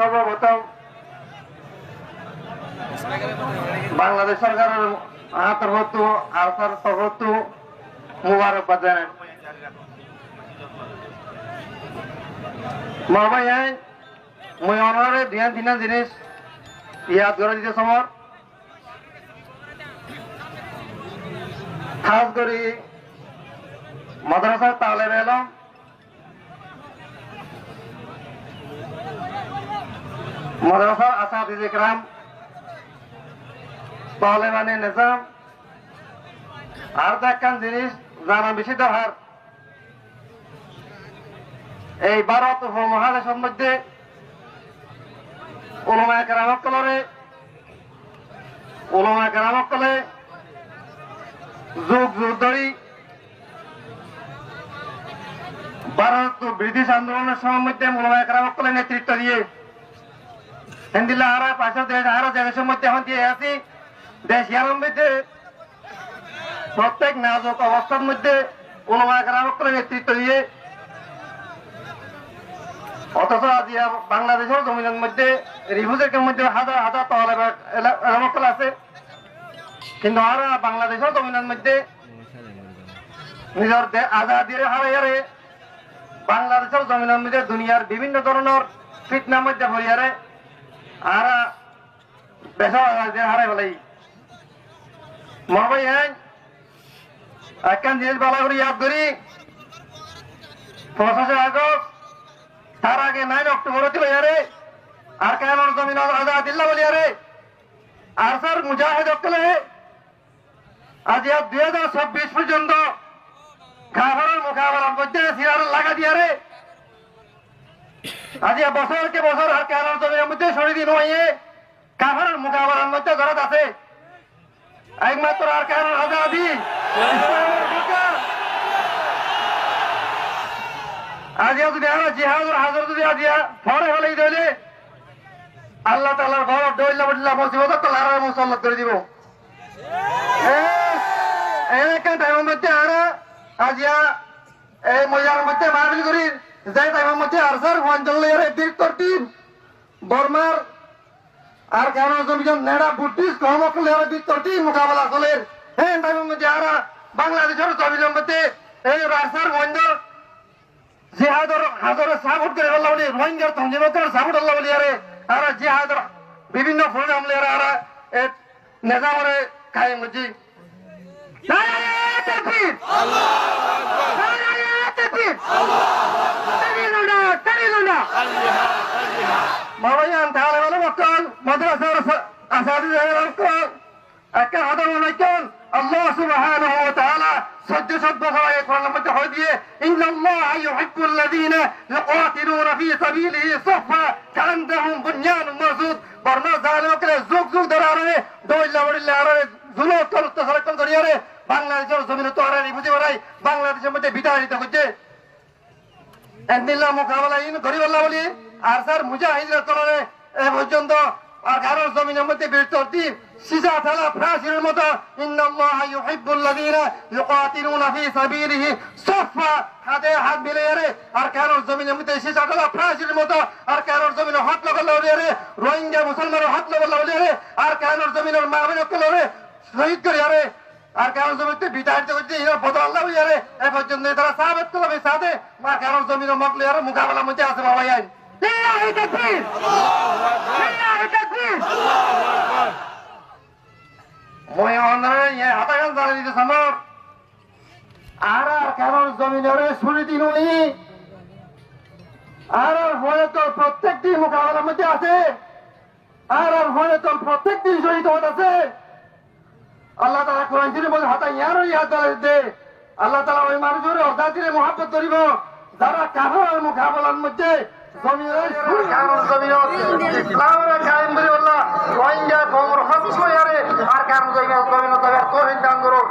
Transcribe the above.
সর্বপ্রথম বাংলাদেশ সরকারের তরফ আরসার তরফ মুবারকবাদ জানাই। মহামাই মই অনারে ধ্যান দিনা জিনিস ইয়াদ করে দিতে সমর খাস করে মাদ্রাসা তালেব এলম মাদ্রাসা আসাদিজ ইকরাম তালেবানি নিজাম আর একখান জিনিস জানা বেশি দরকার। এই ভারত উপমহাদেশের মধ্যে উলামায়ে কেরামকলে যুগ যুগ ধরে ভারত ব্রিটিশ আন্দোলনের সময় মধ্যে উলামায়ে কেরামকলে নেতৃত্ব দিয়ে হিন্দিল্লা হারা পাঁচশো দেশ আরো দেশের মধ্যে এখন দিয়ে আছি। দেশ ইয়ার মধ্যে প্রত্যেক নাজুক অবস্থার মধ্যে উলামায়ে কেরামকলে নেতৃত্ব দিয়ে অথচ আজ বাংলাদেশের জমিনের মধ্যে রিফিউজির মধ্যে হাজার হাজার তহলেবাকল আছে, কিন্তু আর বাংলাদেশের জমিনের মধ্যে নিজের আজাদির হারাইয়ারে বাংলাদেশের জমিনের মধ্যে দুনিয়ার বিভিন্ন ধরনের ফিতনার মধ্যে ভরিয়ারে আর বেসা আজাদির হারাই বলাই মহাবাই একখান জিনিস বলা করি ইয়াদ করি 25 আগস্ট তার আগে 9 অক্টোবর ছিল ইয়ারে আর কেন জমিন আজাদিল্লা বলি আরে আর স্যার মুজাহিদ অকলে আজ 2026 পর্যন্ত কাফেরের মোকাবেলার মধ্যে সিরার লাগা দিয়ে রে আজ বছরকে বছর আর কেন জমিনের মধ্যে সরি দিন হয়ে কাফেরের মোকাবেলার মধ্যে ঘরত আছে একমাত্র আর কেন আজাদি আজিয়া যদি আর জিহাদের হাজার যদি আজিয়া ফরে হলেই দিলে আল্লাহ তাআলার ঘর ডইলা বদলা মুসিবত তো লারা মুসল্লাত করে দিব। একটা টাইমের মধ্যে আর আজিয়া এই মজার মধ্যে মাহফিল করি যে টাইমের মধ্যে আর স্যার অঞ্চলের বীর টিম বর্মার আর কেন জমিজন নেড়া বুটিশ কমকলের বীর টিম মোকাবেলা চলের এই টাইমের মধ্যে আর বাংলাদেশের জমিনের মধ্যে এই রাস্তার গঞ্জ জিহাদর হাজারে সাপোর্ট করে আল্লাহ বলি রোহিঙ্গার তঞ্জিমতের সাপোর্ট আল্লাহ বলি আরে আর জিহাদর বিভিন্ন প্রোগ্রাম লে আর নেজামরে কায়েম হচ্ছি তাকবীর আল্লাহু আকবার তাকবীর তাকবীর মাওয়ায়ান তাআলা বলে মক্কাল মাদ্রাসার আসাদিজ আলকল একটা হাদার ওয়ালাইকুম আল্লাহ সুবহানাহু ওয়া তাআলা সহ্য বছর কোরআনের মধ্যে হয়ে দিয়ে ইন্নাল্লাহা ইউহিব্বুল্লাযীনা ইউকাতিলুনা ফী সাবিলিহি সাফা কাআন্নাহুম বুনয়ানুম মারসুদ বর্ণা জালিমকে যুগ যুগ ধরে আরে দইলা বড়িলা আরে জুলুম করতে সরকার করিয়ারে বাংলাদেশের জমিনে তো আরে বুঝি বড়াই বাংলাদেশের মধ্যে বিতাড়িত হচ্ছে এন্দিল্লা মোকাবেলা ইন গরিব আল্লাহ বলি আর স্যার মুজাহিদের তরফে এ পর্যন্ত আর কারোর জমিনের মধ্যে বীরত্বটি সিজা ফেলা ফ্রাসির মতো ইন্নাল্লাহা ইউহিব্বুল্লাযীনা ইউকাতিলুনা ফী সাবিলিহি সাফা হাতে হাত মিলিয়ে রে আর কারোর জমিনের মধ্যে সিজা ফেলা ফ্রাসির মতো আর কারোর জমিনে হাত লাগালো রে রোহিঙ্গা মুসলমানের হাত লাগালো রে আর কারোর জমিনের মাহবিন করে শহীদ করে রে আর কারোর জমিতে বিতাড়িত করছে এরা বদল আল্লাহ রে এ পর্যন্ত তারা সাহাবাত করবে সাথে মা কারোর জমিনের মকলে আর মোকাবেলার মধ্যে আছে বাবা আইন লিল্লাহি তাকবীর আল্লাহু আকবার লিল্লাহি তাকবীর আল্লাহু আকবার মই অনরে হাতাগান জানি দিতে সমর আর কারোর জমিনের শুনি দিন উনি আর হয়ে তো প্রত্যেকটি মোকাবেলার মধ্যে আছে আর হয়ে তো প্রত্যেকটি শহীদ হতে আছে আল্লাহ তাআলা কোরআন শরীফে বলে হাতা ইয়ারও ইয়াদ দে আল্লাহ তাআলা ওই মানুষের অর্ধাতিরে মহব্বত করিব যারা কাফেরের মোকাবেলার মধ্যে জমিনের কারণ জমিনের ইসলামের কায়েম করে আল্লাহ রোহিঙ্গা কওমের হক করে আর কারণ জমিনের তবে কোহিন দান করো